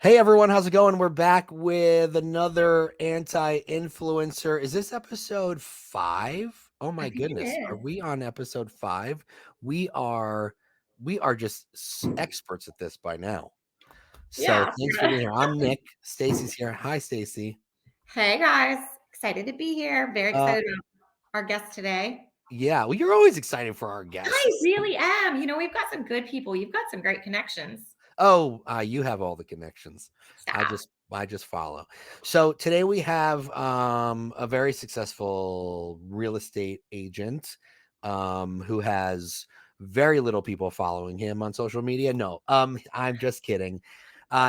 Hey everyone, how's it going? We're back with another anti-influencer. Is this episode 5? Oh I my think it goodness. Are is. we on episode 5? We are we are just experts at this by now. So Yeah. thanks for being here. I'm Nick. Stacy's here. Hi Stacy. Hey guys, excited to be here. Very Uh excited about our guest today. yeah, well you're always excited for our I guests. really am. We've got some good people. You've got some great connections. Oh, you have all the connections. I Stop. just I just follow. So today we have a very successful real estate agent who has very little people following him on social media. No, I'm just kidding.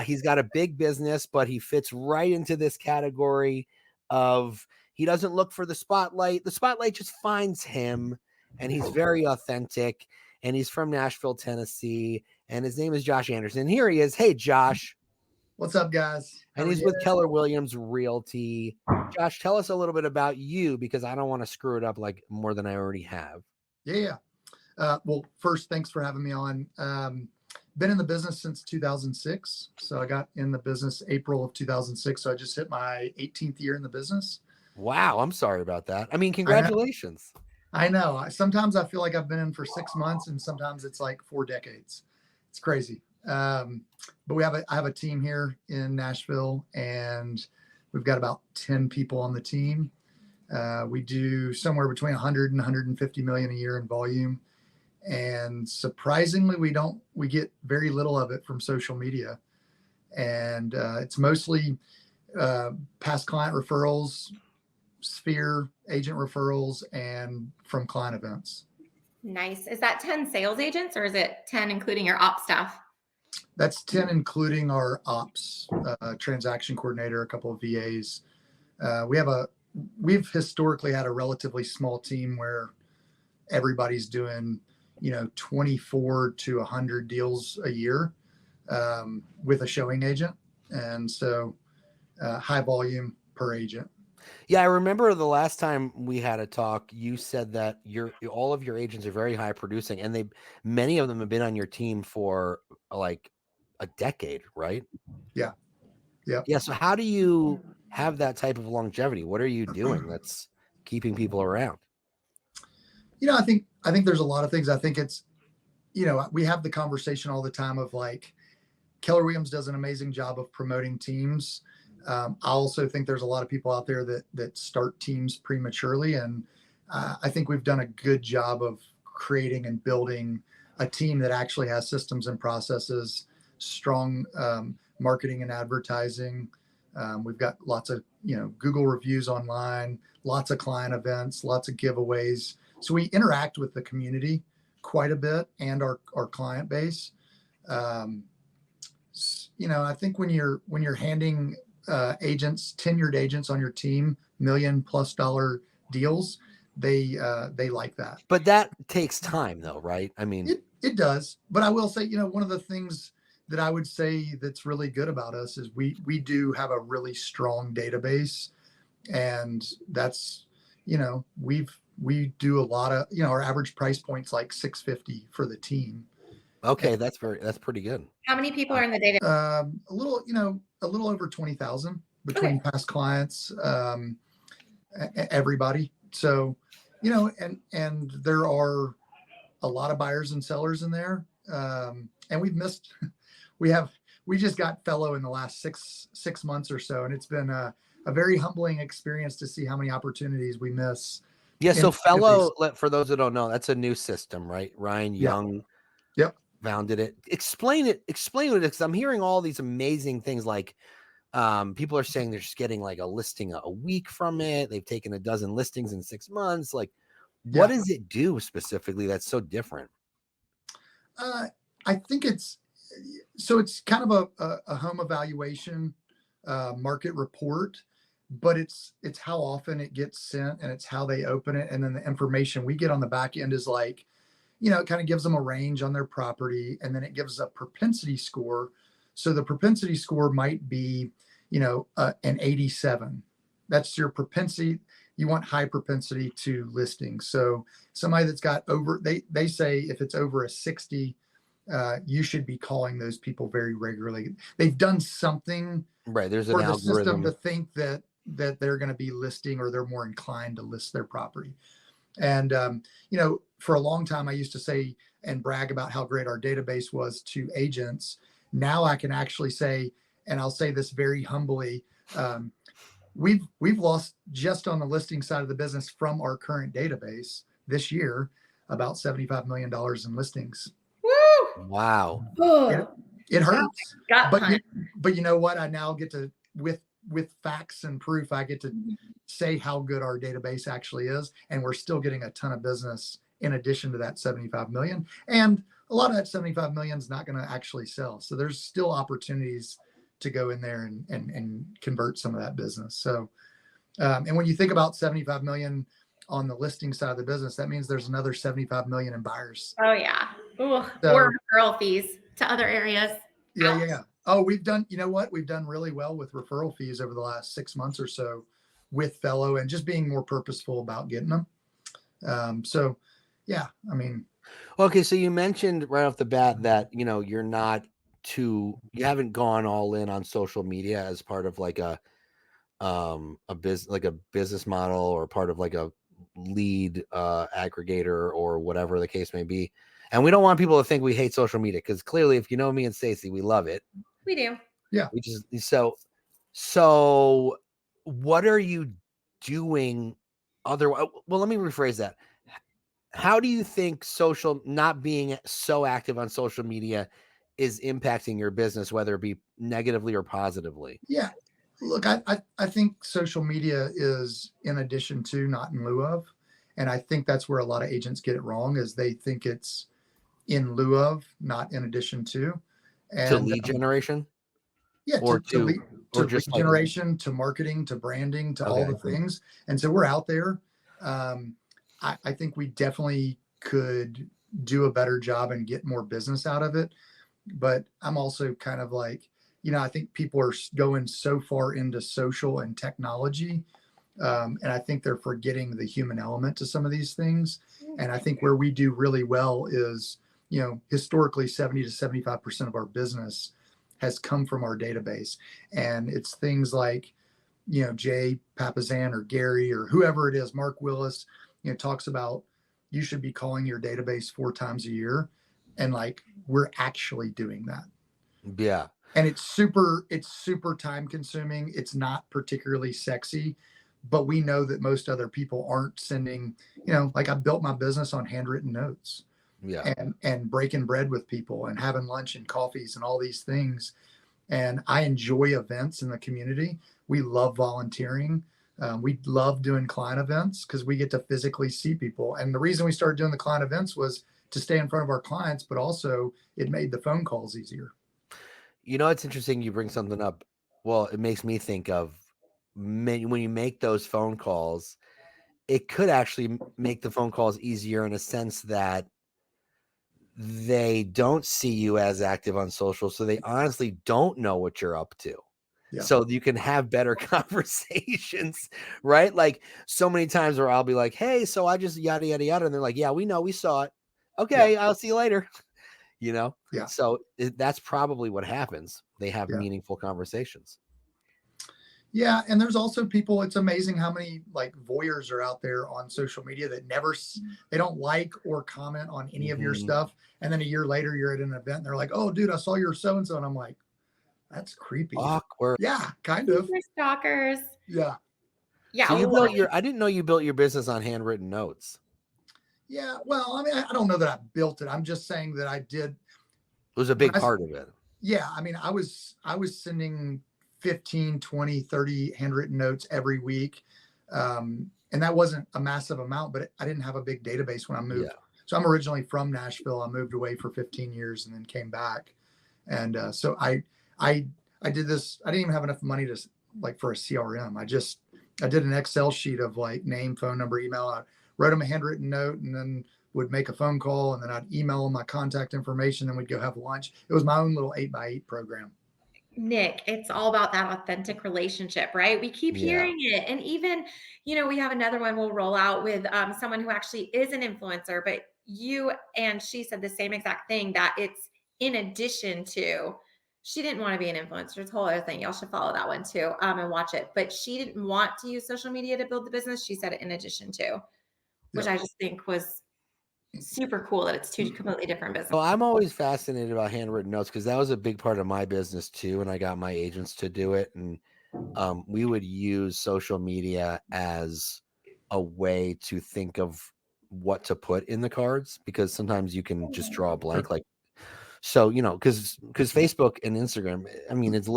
He's got a big business, but he fits right into this category of he doesn't look for the spotlight. The spotlight just finds him, and he's very authentic. And he's from Nashville, Tennessee, and his name is Josh Anderson. And here he is. Hey, Josh. What's up, guys? How And are he's you? with Keller Williams Realty. Josh, tell us a little bit about you because I don't want to screw it up like more than I already have. Yeah. Well, first, thanks for having me on. Been in the business since 2006. So I got in the business April of 2006. So I just hit my 18th year in the business. Wow, I'm sorry about that. I mean, I know. congratulations. I know. Sometimes I feel like I've been in for 6 months, and sometimes it's like 4 decades. It's crazy. But I have a team here in Nashville, and we've got about 10 people on the team. We do somewhere between 100 and 150 million a year in volume. And surprisingly, we get very little of it from social media. And it's mostly past client referrals, Sphere agent referrals, and from client events. Nice. Is that 10 sales agents or is it 10 including your op staff? That's 10, including our ops, transaction coordinator, a couple of VAs. We've historically had a relatively small team where everybody's doing, 24 to 100 deals a year with a showing agent. And so high volume per agent. Yeah, I remember the last time we had a talk, you said that all of your agents are very high producing and many of them have been on your team for like a decade, right? Yeah. Yeah. Yeah. So how do you have that type of longevity? What are you doing that's keeping people around? I think there's a lot of things. I think it's, we have the conversation all the time of like Keller Williams does an amazing job of promoting teams. I also think there's a lot of people out there that start teams prematurely, and I think we've done a good job of creating and building a team that actually has systems and processes, strong marketing and advertising. We've got lots of Google reviews online, lots of client events, lots of giveaways. So we interact with the community quite a bit and our client base. I think when you're handing tenured agents on your team, $1 million+ deals, they like that. But that takes time though, right? I mean, It does. But I will say, one of the things that I would say that's really good about us is we do have a really strong database, and that's, we do a lot of, our average price point's like $650 for the team. okay, that's pretty good. How many people are in the data? A little over 20,000 between past clients, everybody. So, and there are a lot of buyers and sellers in there. And we just got fellow in the last six months or so. And it's been a very humbling experience to see how many opportunities we miss. Yeah. So fellow, for those that don't know, that's a new system, right? Ryan Young. Yep. Founded it. Explain it because I'm hearing all these amazing things like people are saying they're just getting like a listing a week from it. They've taken a dozen listings in 6 months. Like, what does it do specifically that's so different? I think it's kind of a home evaluation market report, but it's how often it gets sent, and it's how they open it, and then the information we get on the back end is like, it kind of gives them a range on their property, and then it gives a propensity score. So the propensity score might be, an 87. That's your propensity. You want high propensity to listing. So somebody that's got over, they say if it's over a 60, you should be calling those people very regularly. They've done something Right. There's an for the system to algorithm. think that they're going to be listing, or they're more inclined to list their property. And for a long time, I used to say and brag about how great our database was to agents. Now I can actually say, and I'll say this very humbly, um, we've lost, just on the listing side of the business, from our current database this year, about $75 million in listings. Woo! Wow. It, Oh, it got hurts, gut but punch. you know what? I now get to, with facts and proof, I get to say how good our database actually is, and we're still getting a ton of business in addition to that 75 million. And a lot of that 75 million is not going to actually sell. So there's still opportunities to go in there and convert some of that business. So, and when you think about 75 million on the listing side of the business, that means there's another 75 million in buyers. Oh yeah. Ooh, or So referral fees to other areas. yeah. Oh, we've done, you know what? We've done really well with referral fees over the last 6 months or so with Fellow, and just being more purposeful about getting them. So yeah, I mean, Okay, so you mentioned right off the bat that you haven't gone all in on social media as part of like a business model, or part of like a lead aggregator, or whatever the case may be. And we don't want people to think we hate social media, because clearly, if you know me and Stacy, we love it. We do. yeah. We just so what are you doing otherwise? Well, let me rephrase that. How do you think not being so active on social media is impacting your business, whether it be negatively or positively? Yeah. Look, I think social media is in addition to, not in lieu of. And I think that's where a lot of agents get it wrong, is they think it's in lieu of, not in addition to. To And lead generation, yeah, or to just lead like, generation, to marketing, to branding, to all okay. the things. And so we're out there. I think we definitely could do a better job and get more business out of it. But I'm also kind of like, I think people are going so far into social and technology. And I think they're forgetting the human element to some of these things. And I think where we do really well is, historically 70 to 75% of our business has come from our database. And it's things like, Jay Papazan or Gary or whoever it is, Mark Willis, talks about, you should be calling your database 4 times a year. And like, we're actually doing that. Yeah. And it's super time consuming. It's not particularly sexy, but we know that most other people aren't sending, like, I built my business on handwritten notes, Yeah. and breaking bread with people and having lunch and coffees and all these things. And I enjoy events in the community. We love volunteering. We love doing client events because we get to physically see people. And the reason we started doing the client events was to stay in front of our clients, but also it made the phone calls easier. It's interesting you bring something up. Well, it makes me think of, when you make those phone calls, it could actually make the phone calls easier, in a sense that they don't see you as active on social, so they honestly don't know what you're up to. Yeah. So you can have better conversations, right? Like, so many times where I'll be like, "Hey, so I just yada yada yada," and they're like, "Yeah, we know, we saw it. Okay, I'll see you later." Yeah. So that's probably what happens. They have Yeah. meaningful conversations. Yeah, and there's also people, it's amazing how many like voyeurs are out there on social media that they don't like or comment on any of your Mhm. stuff. And then a year later, you're at an event and they're like, "Oh, dude, I saw your so and so." And I'm like, that's creepy. Awkward. Yeah, kind of. Super stalkers. Yeah. Yeah. So Well, I mean, I didn't know you built your business on handwritten notes. Yeah. Well, I mean, I don't know that I built it. I'm just saying that I did. It was a When big I, part of it. yeah, I mean, I was sending 15, 20, 30 handwritten notes every week. And that wasn't a massive amount, but I didn't have a big database when I Yeah. moved. So I'm originally from Nashville. I moved away for 15 years and then came back. And so I did this. I didn't even have enough money to, like, for a CRM. I did an Excel sheet of like name, phone number, email. I wrote them a handwritten note and then would make a phone call, and then I'd email them my contact information. Then we'd go have lunch. It was my own little 8x8 program. Nick, it's all about that authentic relationship, right? We keep Yeah. hearing it. And even, we have another one we'll roll out with someone who actually is an influencer, but you and she said the same exact thing, that it's in addition to, she didn't want to be an influencer. It's a whole other thing. Y'all should follow that one too, and watch it. But she didn't want to use social media to build the business. She said it in addition to, which Yeah. I just think was super cool that it's two completely different businesses. Well, I'm always fascinated about handwritten notes because that was a big part of my business too, and I got my agents to do it. And we would use social media as a way to think of what to put in the cards, because sometimes you can just draw a blank. Sure. Like, so, because Facebook and Instagram, I mean, it's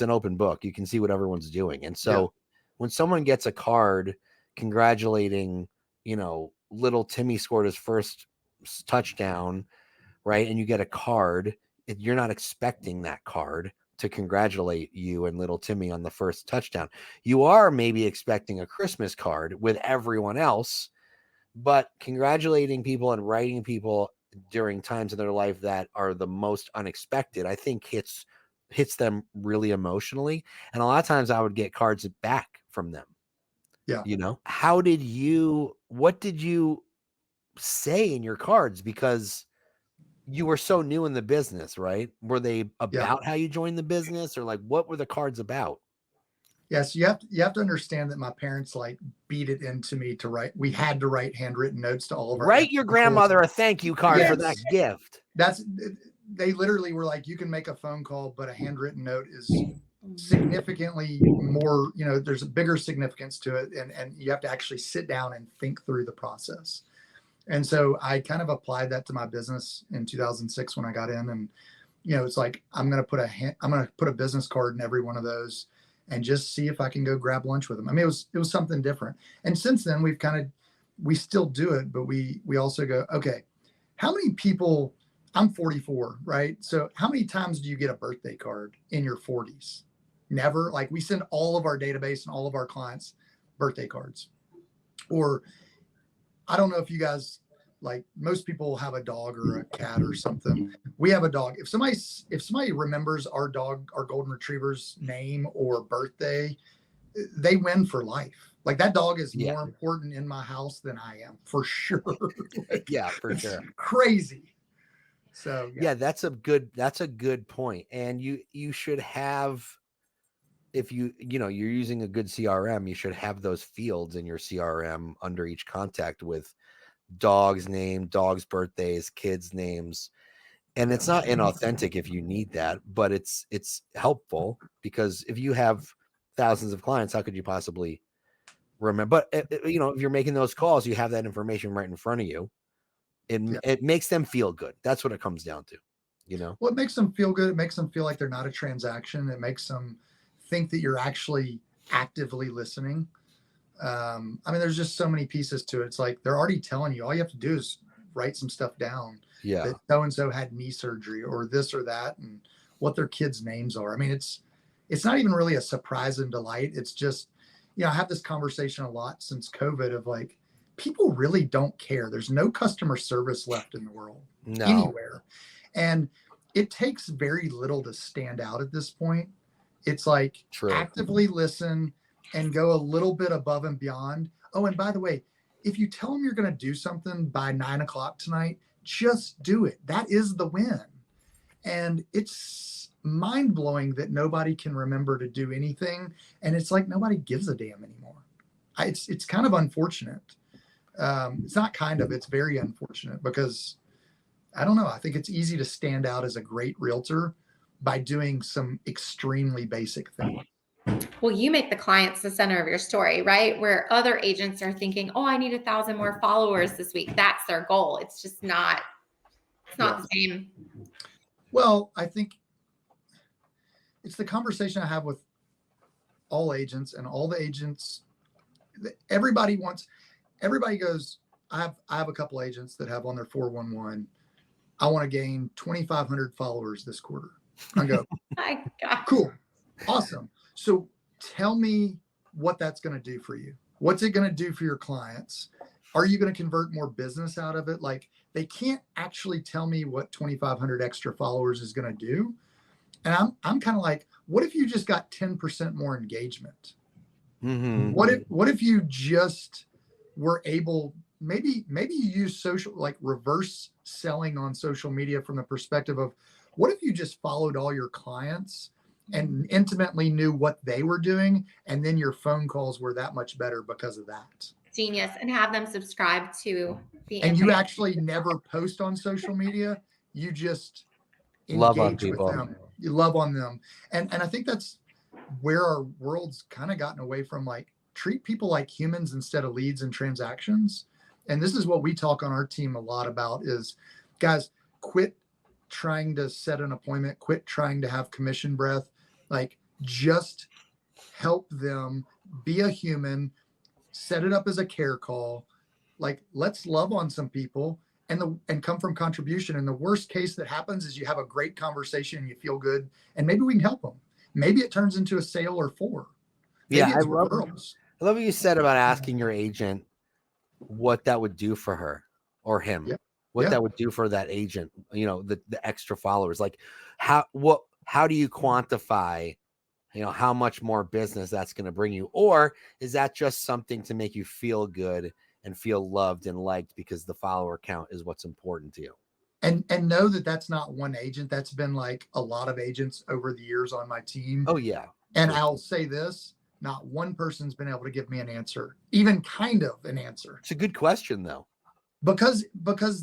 an open book. You can see what everyone's doing. And so when someone gets a card congratulating, little Timmy scored his first touchdown, right? And you get a card, you're not expecting that card to congratulate you and little Timmy on the first touchdown. You are maybe expecting a Christmas card with everyone else, but congratulating people and writing people during times in their life that are the most unexpected, I think hits them really emotionally. And a lot of times I would get cards back from them. Yeah. What did you say in your cards? Because you were so new in the business, right? Were they about how you joined the business, or like what were the cards about? Yes, you have to understand that my parents like beat it into me to write. We had to write handwritten notes to all of our Write your grandmother a thank you card for that gift. They literally were like, you can make a phone call, but a handwritten note is significantly more, there's a bigger significance to it. And you have to actually sit down and think through the process. And so I kind of applied that to my business in 2006 when I got in. And, it's like, I'm going to put a business card in every one of those and just see if I can go grab lunch with them. I mean, it was something different. And since then we still do it, but we also go, okay, how many people, I'm 44, right? So how many times do you get a birthday card in your 40s? Never. Like, we send all of our database and all of our clients birthday cards. Or I don't know if you guys, like, most people have a dog or a cat or something. We have a dog. If somebody remembers our dog, our golden retriever's name or birthday, they win for life. Like, that dog is more important in my house than I am, for sure. Like, yeah, for sure. Crazy. So that's a good point. And you should have, if you're using a good CRM, you should have those fields in your CRM under each contact with dog's name, dog's birthdays, kids' names. And it's not inauthentic if you need that, but it's helpful, because if you have thousands of clients, how could you possibly remember? But if you're making those calls, you have that information right in front of you. It makes them feel good. That's what it comes down to, Well, it makes them feel good. It makes them feel like they're not a transaction. It makes them think that you're actually actively listening. I mean, there's just so many pieces to it. It's like they're already telling you. All you have to do is write some stuff down. Yeah. That so-and-so had knee surgery or this or that, and what their kids' names are. I mean, it's not even really a surprise and delight. It's just, I have this conversation a lot since COVID of like, people really don't care. There's no customer service left in the world anywhere. And it takes very little to stand out at this point. It's like, actively listen and go a little bit above and beyond. Oh, and by the way, if you tell them you're going to do something by 9:00 tonight, just do it. That is the win. And it's mind blowing that nobody can remember to do anything. And it's like, nobody gives a damn anymore. It's kind of unfortunate. It's not kind of, it's very unfortunate, because I don't know. I think it's easy to stand out as a great realtor by doing some extremely basic things. Well, you make the clients the center of your story, right? Where other agents are thinking, oh, I need 1,000 more followers this week. That's their goal. It's just not, the same. Well, I think it's the conversation I have with all agents, and all the agents, everybody goes, I have a couple agents that have on their 411, I want to gain 2,500 followers this quarter. I go, My God. Cool. Awesome. So tell me what that's going to do for you. What's it going to do for your clients? Are you going to convert more business out of it? Like, they can't actually tell me what 2,500 extra followers is going to do. And I'm kind of like, what if you just got 10% more engagement? Mm-hmm. What if you just were able, maybe you use social, like reverse selling on social media from the perspective of, what if you just followed all your clients and intimately knew what they were doing, and then your phone calls were that much better because of that? Genius. And have them subscribe to the And you info. actually never post on social media, you just Love on engage with people. them, you love on them. And I think that's where our world's kind of gotten away from, like, treat people like humans instead of leads and transactions. And this is what we talk on our team a lot about is, guys, quit trying to set an appointment, quit trying to have commission breath, like, just help them be a human, set it up as a care call. Like, let's love on some people, and come from contribution. And the worst case that happens is you have a great conversation and you feel good, and maybe we can help them. Maybe it turns into a sale or four. Maybe Yeah, it's referrals. I love what you said about asking your agent what that would do for her or him, Yeah. what Yeah. that would do for that agent, the extra followers. Like how do you quantify, how much more business that's going to bring you? Or is that just something to make you feel good and feel loved and liked because the follower count is what's important to you? And know that that's not one agent. That's been like a lot of agents over the years on my team. Oh yeah. And I'll say this, not one person's been able to give me an answer, even kind of an answer. It's a good question though. Because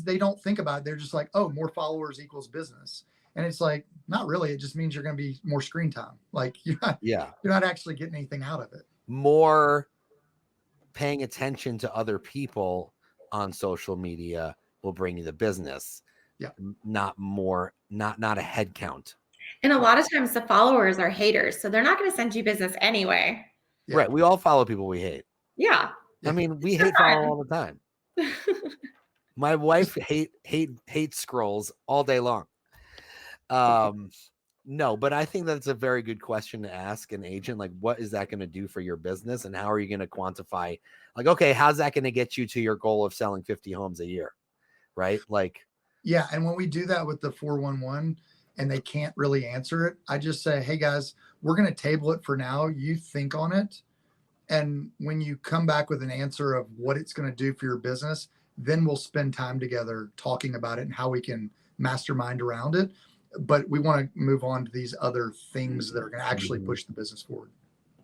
they don't think about it. They're just like, oh, more followers equals business. And it's like, not really. It just means you're going to be more screen time. Like, you're not actually getting anything out of it. More paying attention to other people on social media will bring you the business. Yeah. Not a head count. And a lot of times the followers are haters, so they're not going to send you business anyway. Yeah. Right. We all follow people we hate. Yeah. I mean, we hate follow all the time. My wife hate scrolls all day long. No, but I think that's a very good question to ask an agent. Like, what is that going to do for your business, and how are you going to quantify? Like, okay, how's that going to get you to your goal of selling 50 homes a year? Right? Like, yeah. And when we do that with the 411 and they can't really answer it, I just say, hey guys, we're going to table it for now. You think on it. And when you come back with an answer of what it's going to do for your business, then we'll spend time together talking about it and how we can mastermind around it. But we want to move on to these other things that are going to actually push the business forward.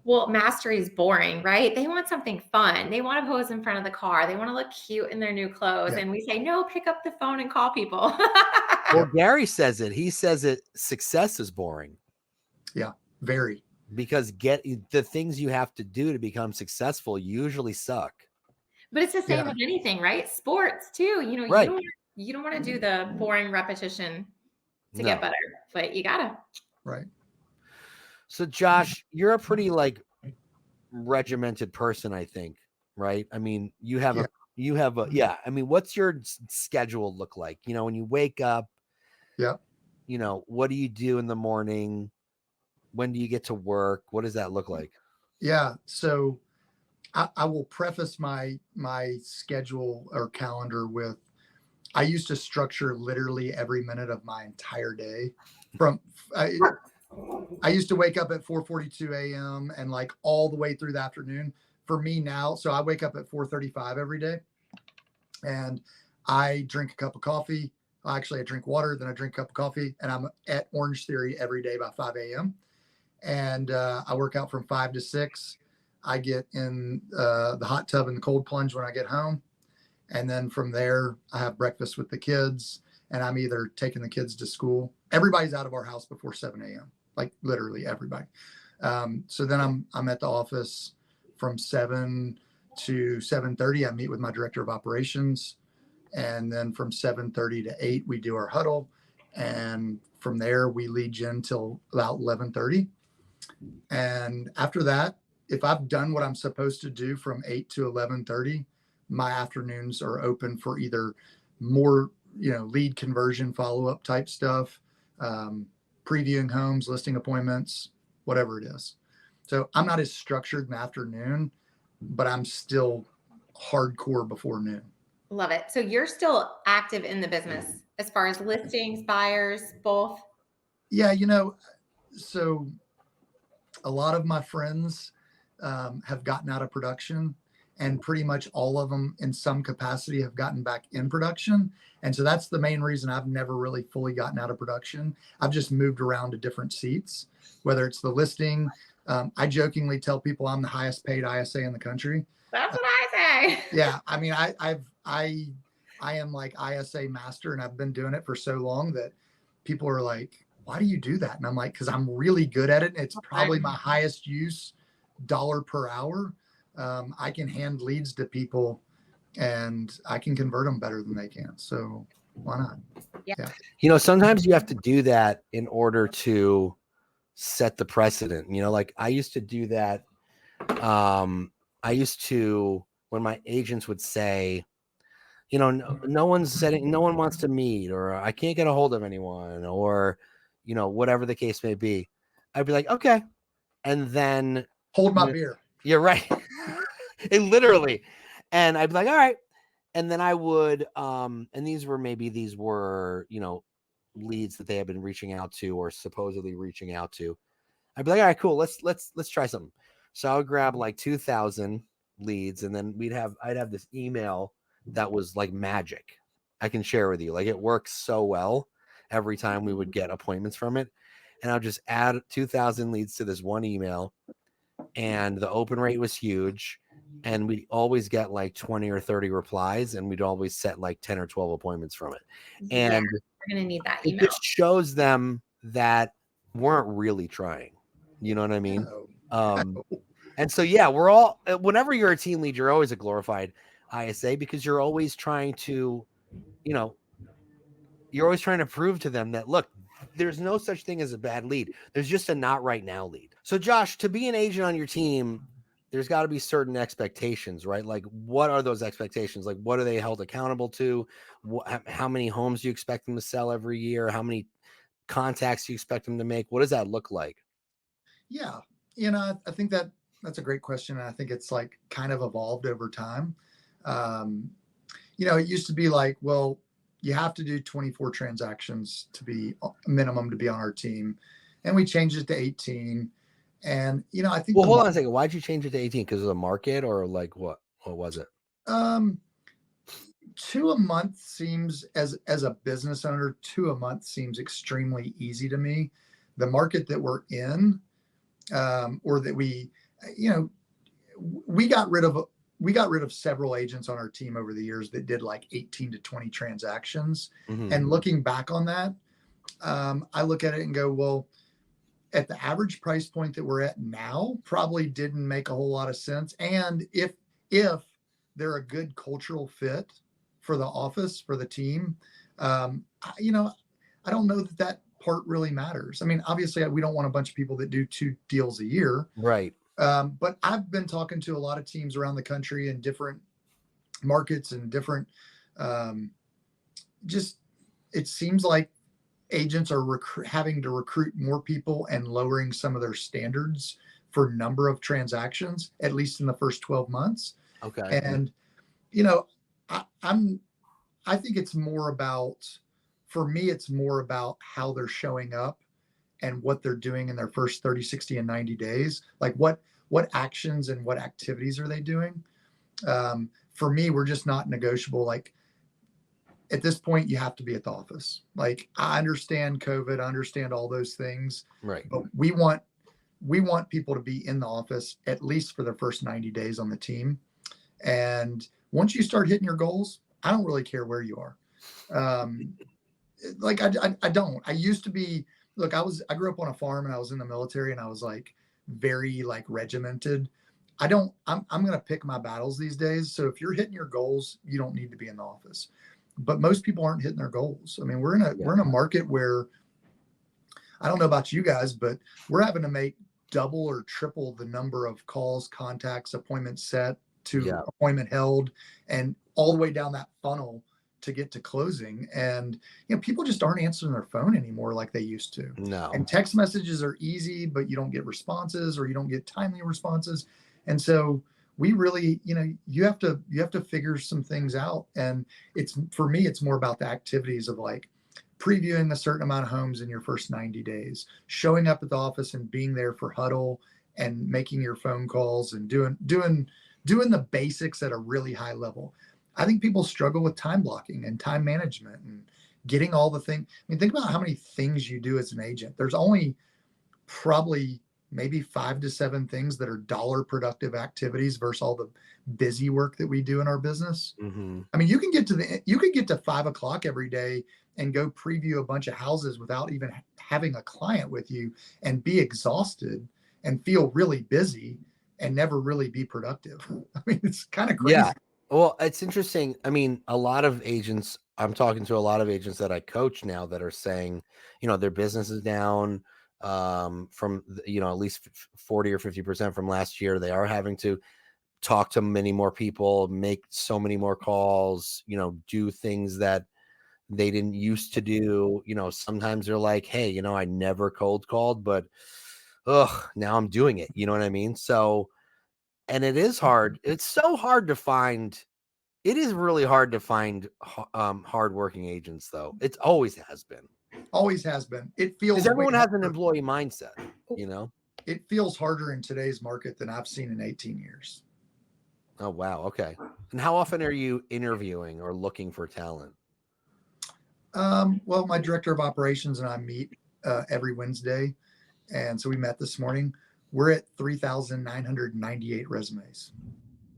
Well, mastery is boring, right? They want something fun. They want to pose in front of the car. They want to look cute in their new clothes. Yeah. And we say, no, pick up the phone and call people. well, Gary says it. He says it. Success is boring. Yeah, very. Because the things you have to do to become successful usually suck. But it's the same with anything, right? Sports too. Right. You don't want to do the boring repetition to get better, but you gotta. Right. So Josh, you're a pretty regimented person, I think, right? I mean, you have I mean, what's your schedule look like? When you wake up, what do you do in the morning? When do you get to work? What does that look like? Yeah. So I will preface my schedule or calendar with, I used to structure literally every minute of my entire day. I used to wake up at 4:42 a.m. and like all the way through the afternoon. For me now, so I wake up at 4:35 every day, and I drink a cup of coffee. Actually, I drink water, then I drink a cup of coffee, and I'm at Orange Theory every day by 5 a.m. And I work out from 5 to 6. I get in the hot tub and the cold plunge when I get home. And then from there, I have breakfast with the kids, and I'm either taking the kids to school. Everybody's out of our house before 7 a.m., like literally everybody. So then I'm at the office from 7 to 7:30. I meet with my director of operations. And then from 7:30 to 8, we do our huddle. And from there, we lead gen till about 11:30. And after that, if I've done what I'm supposed to do from 8 to 11:30, my afternoons are open for either more, lead conversion, follow-up type stuff, previewing homes, listing appointments, whatever it is. So I'm not as structured in the afternoon, but I'm still hardcore before noon. Love it. So you're still active in the business as far as listings, buyers, both? Yeah, so a lot of my friends have gotten out of production, and pretty much all of them in some capacity have gotten back in production. And so that's the main reason I've never really fully gotten out of production. I've just moved around to different seats, whether it's the listing. I jokingly tell people I'm the highest paid ISA in the country. That's what I say. Yeah, I mean, I am like ISA master, and I've been doing it for so long that people are like, "Why do you do that?" And I'm like, "Because I'm really good at it. And it's probably my highest use dollar per hour. I can hand leads to people, and I can convert them better than they can. So why not?" Yeah. You know, sometimes you have to do that in order to set the precedent. You know, like I used to do that. I used to, when my agents would say, you know, no one's setting, no one wants to meet, or I can't get a hold of anyone, or, you know, whatever the case may be, I'd be like, okay. And then Hold my beer. you're right. It literally. And I'd be like, all right. And then I would, and these were, you know, leads that they had been reaching out to or supposedly reaching out to. I'd be like, all right, cool. Let's try something. So I would grab like 2,000 leads, and then I'd have this email that was like magic. I can share with you. Like it works so well every time we would get appointments from it. And I'll just add 2,000 leads to this one email, and the open rate was huge. And we'd always get like 20 or 30 replies, and we'd always set like 10 or 12 appointments from it. And we're going to need that it email. just shows them that weren't really trying. You know what I mean? And so, yeah, we're all, whenever you're a team lead, you're always a glorified ISA, because you're always trying to, you know, you're always trying to prove to them that, look, there's no such thing as a bad lead. There's just a not right now lead. So Josh, to be an agent on your team, there's got to be certain expectations, right? Like, what are those expectations? Like, what are they held accountable to? How many homes do you expect them to sell every year? How many contacts do you expect them to make? What does that look like? Yeah, you know, I think that's a great question, and I think it's like kind of evolved over time. You know, it used to be like, well, you have to do 24 transactions to be minimum to be on our team, and we changed it to 18. And you know, I think. Well, hold on a second. Why'd you change it to 18? Because of the market, or like what? What was it? 2 a month seems, as a business owner, 2 a month seems extremely easy to me. The market that we're in, or that we, you know, we got rid of several agents on our team over the years that did like 18 to 20 transactions. Mm-hmm. And looking back on that, I look at it and go, well, at the average price point that we're at now, probably didn't make a whole lot of sense. And if they're a good cultural fit for the office, for the team, you know, I don't know that part really matters. I mean, obviously we don't want a bunch of people that do 2 deals a year. Right. But I've been talking to a lot of teams around the country in different markets and different, just, it seems like agents are having to recruit more people and lowering some of their standards for number of transactions, at least in the first 12 months. Okay. And, you know, I think it's more about, for me, it's more about how they're showing up and what they're doing in their first 30, 60, and 90 days. Like what actions and what activities are they doing? For me, we're just not negotiable. Like at this point, you have to be at the office. Like I understand COVID, I understand all those things, Right. but we want people to be in the office at least for their first 90 days on the team. And once you start hitting your goals, I don't really care where you are. Like I don't. I used to be. Look, I grew up on a farm and I was in the military, and I was like very like regimented. I'm going to pick my battles these days. So if you're hitting your goals, you don't need to be in the office. But most people aren't hitting their goals. I mean, we're in a market where, I don't know about you guys, but we're having to make double or triple the number of calls, contacts, appointments set to appointment held, and all the way down that funnel to get to closing. And you know, people just aren't answering their phone anymore like they used to. No. And text messages are easy, but you don't get responses, or you don't get timely responses. And so we really, you know, you have to figure some things out. And for me, it's more about the activities of like previewing a certain amount of homes in your first 90 days, showing up at the office and being there for huddle and making your phone calls and doing doing the basics at a really high level. I think people struggle with time blocking and time management and getting all the things. I mean, think about how many things you do as an agent. There's only probably maybe 5 to 7 things that are dollar productive activities versus all the busy work that we do in our business. Mm-hmm. I mean, you could get to 5 o'clock every day and go preview a bunch of houses without even having a client with you and be exhausted and feel really busy and never really be productive. I mean, it's kind of crazy. Yeah. Well, it's interesting. I mean, a lot of agents, I'm talking to a lot of agents that I coach now that are saying, their business is down from, at least 40 or 50% from last year. They are having to talk to many more people, make so many more calls, do things that they didn't used to do. Sometimes they're like, hey, I never cold called, but now I'm doing it. You know what I mean? So, and it is hard. It's so hard to find. It is really hard to find hardworking agents, though. It always has been. Always has been. It Because feels way everyone has an harder. employee mindset, you know? It feels harder in today's market than I've seen in 18 years. Oh, wow. Okay. And how often are you interviewing or looking for talent? Well, my director of operations and I meet every Wednesday. And so we met this morning. We're at 3,998 resumes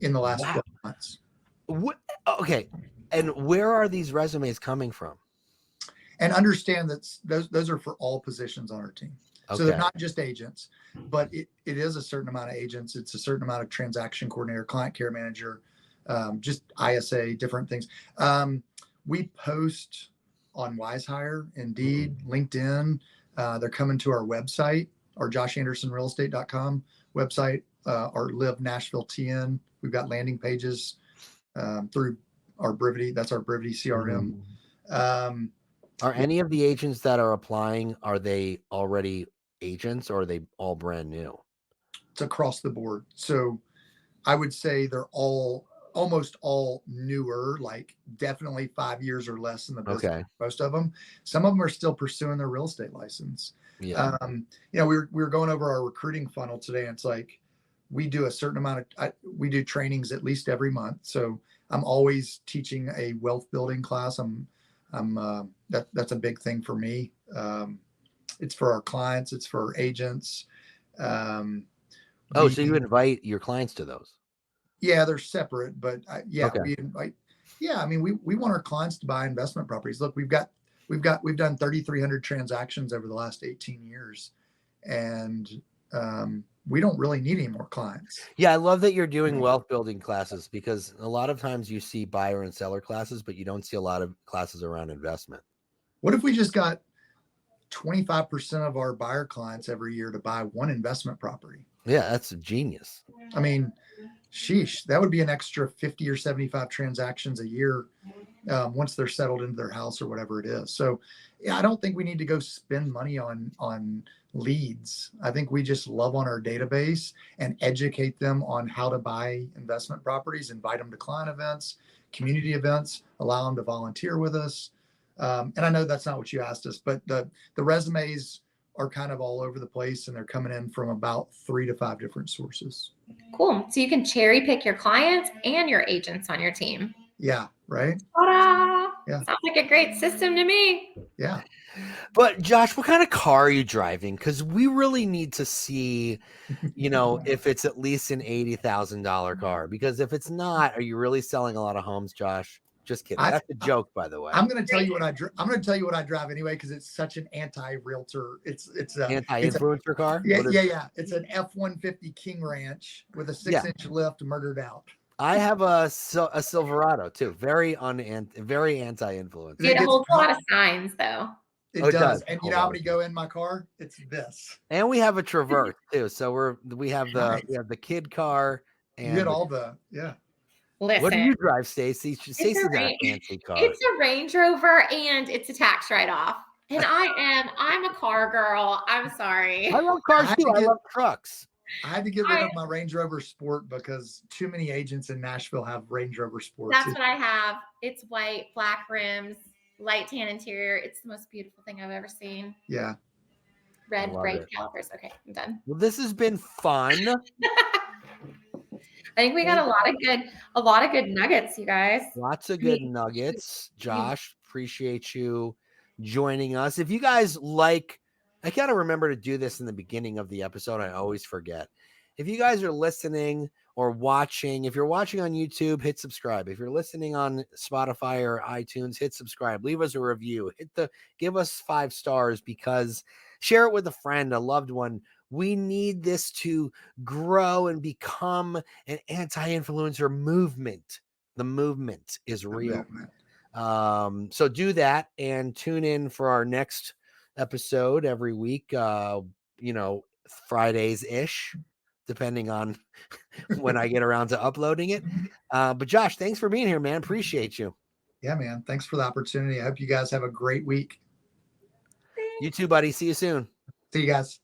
in the last Wow. 12 months. What? Okay. And where are these resumes coming from? And understand that those are for all positions on our team. So they're Okay. not just agents, but it is a certain amount of agents. It's a certain amount of transaction coordinator, client care manager, just ISA, different things. We post on WiseHire, Indeed, LinkedIn. They're coming to our website, our joshandersonrealestate.com website, our Live Nashville TN. We've got landing pages through our Brivity. That's our Brivity CRM. Are any of the agents that are applying, are they already agents or are they all brand new? It's across the board. So I would say they're almost all newer, like definitely 5 years or less in the business. Okay. Most of them. Some of them are still pursuing their real estate license. Yeah. We were going over our recruiting funnel today, and it's like we do a certain amount of we do trainings at least every month. So I'm always teaching a wealth building class. That's a big thing for me. It's for our clients. It's for our agents. So We you invite your clients to those? Yeah, they're separate, but Okay. we invite. Yeah, I mean, we want our clients to buy investment properties. Look, we've done 3,300 transactions over the last 18 years, and we don't really need any more clients. Yeah, I love that you're doing wealth building classes because a lot of times you see buyer and seller classes, but you don't see a lot of classes around investment. What if we just got 25% of our buyer clients every year to buy one investment property? Yeah, that's genius. I mean, sheesh, that would be an extra 50 or 75 transactions a year once they're settled into their house or whatever it is. So yeah, I don't think we need to go spend money on leads. I think we just love on our database and educate them on how to buy investment properties, invite them to client events, community events, allow them to volunteer with us. And I know that's not what you asked us, but the resumes are kind of all over the place and they're coming in from about 3 to 5 different sources. Cool. So you can cherry pick your clients and your agents on your team. Yeah. Right. Ta-da! Yeah. Sounds like a great system to me. Yeah. But Josh, what kind of car are you driving? Because we really need to see, if it's at least an $80,000 car. Because if it's not, are you really selling a lot of homes, Josh? Just kidding. That's a joke, by the way. I'm going to tell you what I'm going to tell you what I drive anyway because it's such an anti-realtor. It's anti-influencer car. Yeah. It's an F-150 King Ranch with a 6-inch lift, murdered out. I have a Silverado too. Very anti-influence. It holds a lot of signs, though. It does. And you know how many go in my car? It's this. And we have a Traverse too. So we have the kid car. And you get all the Listen, what do you drive, Stacy? Stacy's got a fancy car. It's a Range Rover and it's a tax write-off. And I'm a car girl. I'm sorry. I love cars too. I love trucks. I had to get rid of my Range Rover Sport because too many agents in Nashville have Range Rover Sports. That's what I have. It's white, black rims, light tan interior. It's the most beautiful thing I've ever seen. Yeah. Red brake calipers. Okay, I'm done. Well, this has been fun. I think we got a lot of good nuggets, you guys. Lots of I good mean, nuggets. you Josh, appreciate you joining us. If you guys like, I gotta remember to do this in the beginning of the episode. I always forget. If you guys are listening or watching, if you're watching on YouTube, hit subscribe. If you're listening on Spotify or iTunes, hit subscribe. Leave us a review. Give us 5 stars, because share it with a friend, a loved one. We need this to grow and become an anti-influencer movement. The movement is The real. movement. So do that and tune in for our next episode every week. Fridays ish, depending on when I get around to uploading it. But Josh, thanks for being here, man. Appreciate you. Yeah, man. Thanks for the opportunity. I hope you guys have a great week. You too, buddy. See you soon. See you guys.